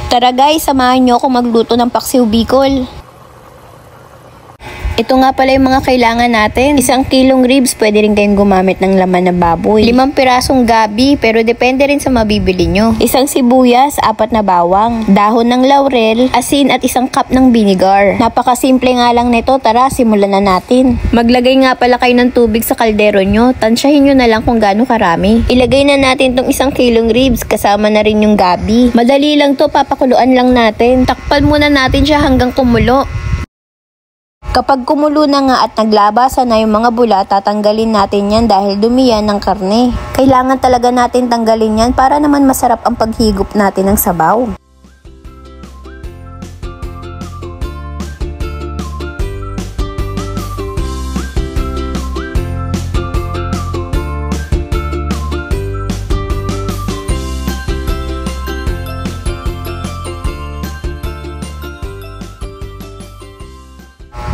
Tara guys, samahan nyo ako magluto ng paksiw Bicol. Ito nga pala yung mga kailangan natin. 1 kilong ribs, pwede rin kayong gumamit ng laman ng baboy. 5 pirasong gabi, pero depende rin sa mabibili nyo. 1 sibuyas, 4 na bawang, dahon ng laurel, asin at 1 cup ng vinegar. Napakasimple nga lang nito, tara simulan na natin. Maglagay nga pala kayo ng tubig sa kaldero nyo, tansyahin nyo na lang kung gaano karami. Ilagay na natin tong 1 kilong ribs, kasama na rin yung gabi. Madali lang to, papakuluan lang natin. Takpan muna natin siya hanggang kumulo. Kapag kumulo na nga at naglabasan na yung mga bula, tatanggalin natin yan dahil dumi yan ng karne. Kailangan talaga natin tanggalin yan para naman masarap ang paghigop natin ng sabaw.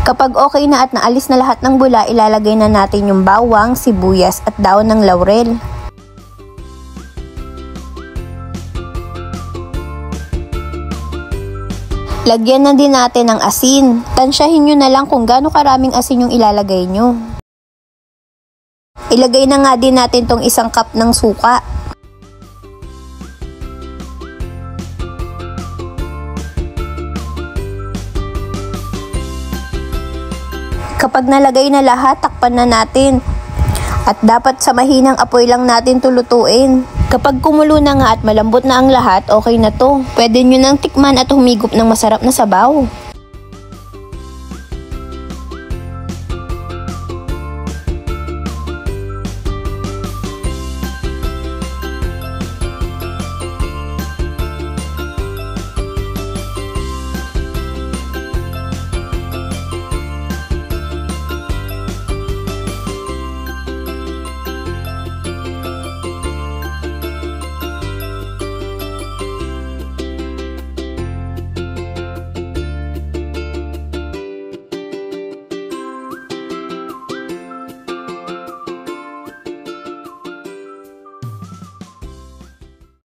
Kapag okay na at naalis na lahat ng bula, ilalagay na natin yung bawang, sibuyas at dahon ng laurel. Lagyan na din natin ng asin. Tansyahin nyo na lang kung gaano karaming asin yung ilalagay nyo. Ilagay na nga din natin tong 1 cup ng suka. Kapag nalagay na lahat, takpan na natin. At dapat sa mahinang apoy lang natin tulutuin. Kapag kumulo na nga at malambot na ang lahat, okay na to. Pwede nyo nang tikman at humigop ng masarap na sabaw.